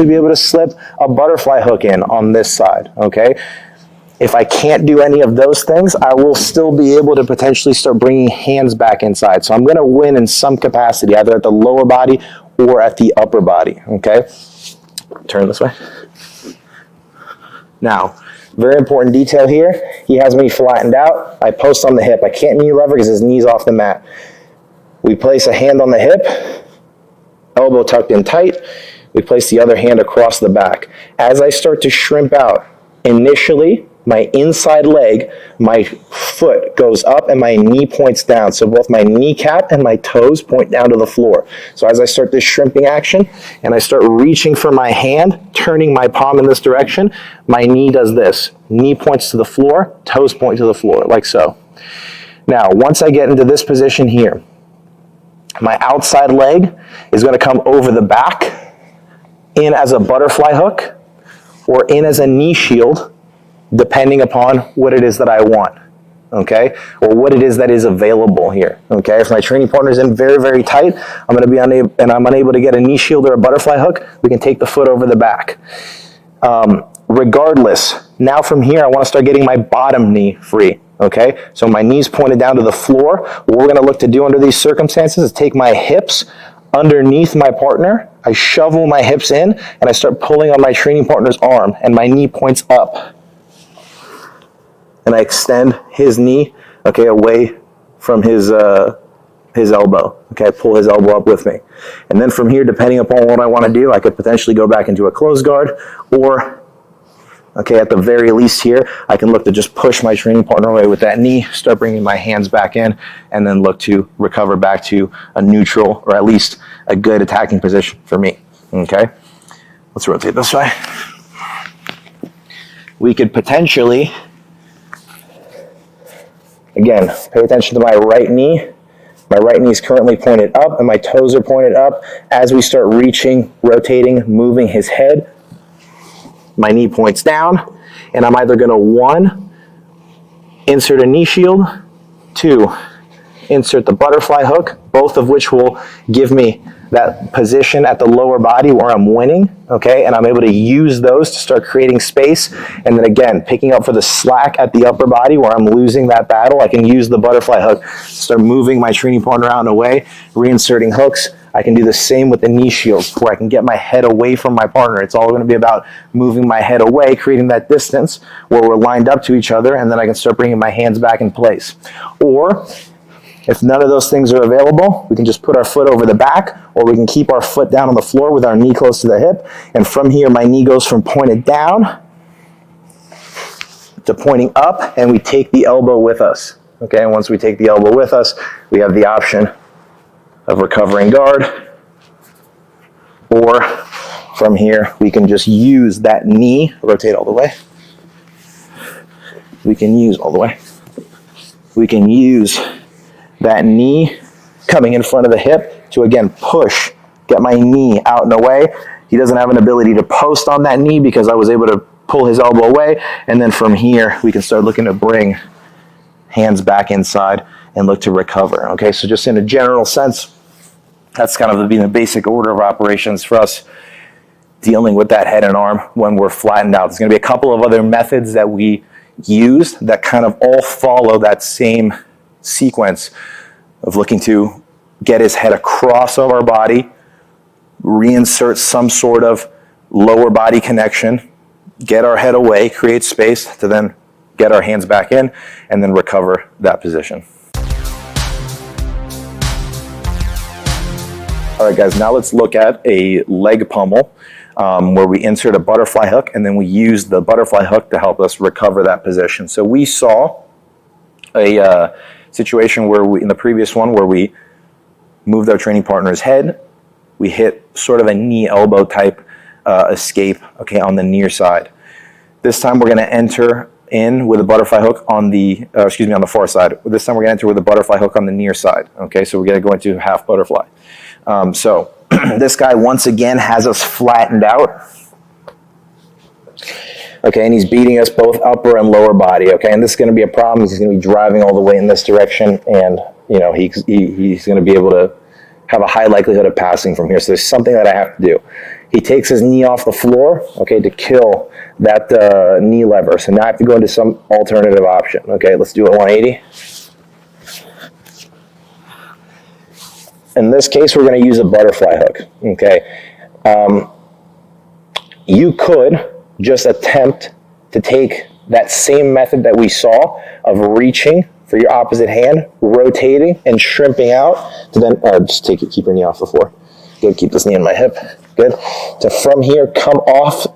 be able to slip a butterfly hook in on this side, okay? If I can't do any of those things, I will still be able to potentially start bringing hands back inside. So I'm going to win in some capacity, either at the lower body or at the upper body, okay? Turn this way. Now, very important detail here. He has me flattened out. I post on the hip. I can't knee lever because his knee's off the mat. We place a hand on the hip, elbow tucked in tight. We place the other hand across the back. As I start to shrimp out, initially, my inside leg, my foot goes up and my knee points down. So both my kneecap and my toes point down to the floor. So as I start this shrimping action and I start reaching for my hand, turning my palm in this direction, my knee does this. Knee points to the floor, toes point to the floor, like so. Now, once I get into this position here, my outside leg is going to come over the back, in as a butterfly hook, or in as a knee shield, depending upon what it is that I want, okay? Or what it is that is available here, okay? If my training partner is in very, very tight, I'm going to be unable, and I'm unable to get a knee shield or a butterfly hook, we can take the foot over the back. Regardless, now from here, I want to start getting my bottom knee free, okay? So my knee's pointed down to the floor. What we're going to look to do under these circumstances is take my hips underneath my partner, I shovel my hips in, and I start pulling on my training partner's arm, and my knee points up. And I extend his knee, okay, away from his elbow. Okay, I pull his elbow up with me. And then from here, depending upon what I want to do, I could potentially go back into a closed guard, or, okay, at the very least here, I can look to just push my training partner away with that knee, start bringing my hands back in, and then look to recover back to a neutral, or at least a good attacking position for me. Okay, let's rotate this way. We could potentially, again, pay attention to my right knee. My right knee is currently pointed up and my toes are pointed up. As we start reaching, rotating, moving his head, my knee points down, and I'm either going to, 1, insert a knee shield, 2, insert the butterfly hook, both of which will give me that position at the lower body where I'm winning, okay, and I'm able to use those to start creating space, and then again, picking up for the slack at the upper body where I'm losing that battle, I can use the butterfly hook, start moving my training partner out and away, reinserting hooks. I can do the same with the knee shields where I can get my head away from my partner. It's all going to be about moving my head away, creating that distance where we're lined up to each other, and then I can start bringing my hands back in place. Or if none of those things are available, we can just put our foot over the back, or we can keep our foot down on the floor with our knee close to the hip. And from here, my knee goes from pointed down to pointing up, and we take the elbow with us. Okay, and once we take the elbow with us, we have the option of recovering guard, or from here, we can just use that knee, rotate all the way. We can use all the way. We can use that knee coming in front of the hip to again push, get my knee out and away. He doesn't have an ability to post on that knee because I was able to pull his elbow away, and then from here we can start looking to bring hands back inside and look to recover. Okay, so just in a general sense, that's kind of the basic order of operations for us dealing with that head and arm when we're flattened out. There's going to be a couple of other methods that we use that kind of all follow that same sequence of looking to get his head across our body, reinsert some sort of lower body connection, get our head away, create space to then get our hands back in, and then recover that position. All right, guys, now let's look at a leg pummel where we insert a butterfly hook, and then we use the butterfly hook to help us recover that position. So we saw a situation where in the previous one where we moved our training partner's head, we hit sort of a knee elbow type escape, okay, on the near side. This time we're going to enter in with a butterfly hook on the, on the far side. This time we're going to enter with a butterfly hook on the near side, okay, so we're going to go into half butterfly. So this guy once again has us flattened out. Okay, and he's beating us both upper and lower body, okay, and this is going to be a problem. He's going to be driving all the way in this direction, and, you know, he's going to be able to have a high likelihood of passing from here, so there's something that I have to do. He takes his knee off the floor, okay, to kill that knee lever. So now I have to go into some alternative option. Okay, let's do a 180. In this case, we're going to use a butterfly hook. Okay, you could just attempt to take that same method that we saw of reaching for your opposite hand, rotating and shrimping out to then just take it, keep your knee off the floor. Good, keep this knee in my hip. Good. To from here come off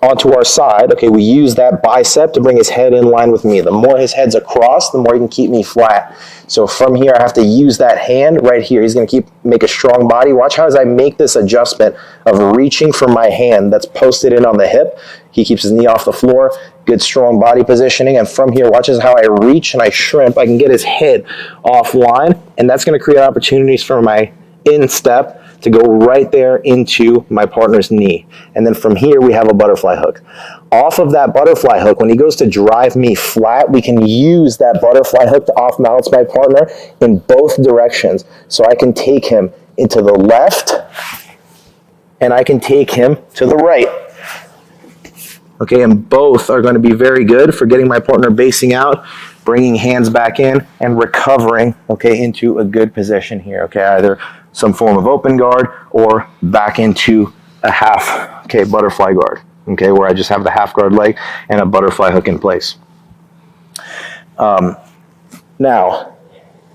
onto our side. Okay, we use that bicep to bring his head in line with me. The more his head's across, the more he can keep me flat. So from here, I have to use that hand right here. He's going to make a strong body. Watch how as I make this adjustment of reaching for my hand that's posted in on the hip. He keeps his knee off the floor. Good strong body positioning. And from here, watch how I reach and I shrimp. I can get his head offline, and that's going to create opportunities for my instep to go right there into my partner's knee. And then from here, we have a butterfly hook. Off of that butterfly hook, when he goes to drive me flat, we can use that butterfly hook to off balance my partner in both directions. So I can take him into the left, and I can take him to the right. Okay, and both are going to be very good for getting my partner basing out, bringing hands back in, and recovering, okay, into a good position here. Okay, either some form of open guard or back into a half, okay, butterfly guard, okay, where I just have the half guard leg and a butterfly hook in place. Now,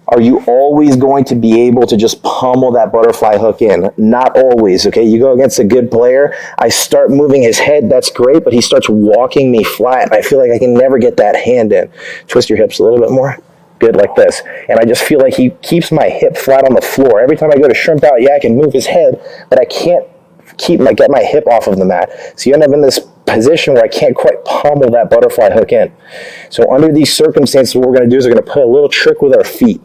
are you always going to be able to just pummel that butterfly hook in? Not always, okay? You go against a good player, I start moving his head, that's great, but he starts walking me flat, and I feel like I can never get that hand in. Twist your hips a little bit more. Good, like this. And I just feel like he keeps my hip flat on the floor. Every time I go to shrimp out, yeah, I can move his head, but I can't get my hip off of the mat. So you end up in this position where I can't quite pummel that butterfly hook in. So under these circumstances, what we're going to do is we're going to put a little trick with our feet.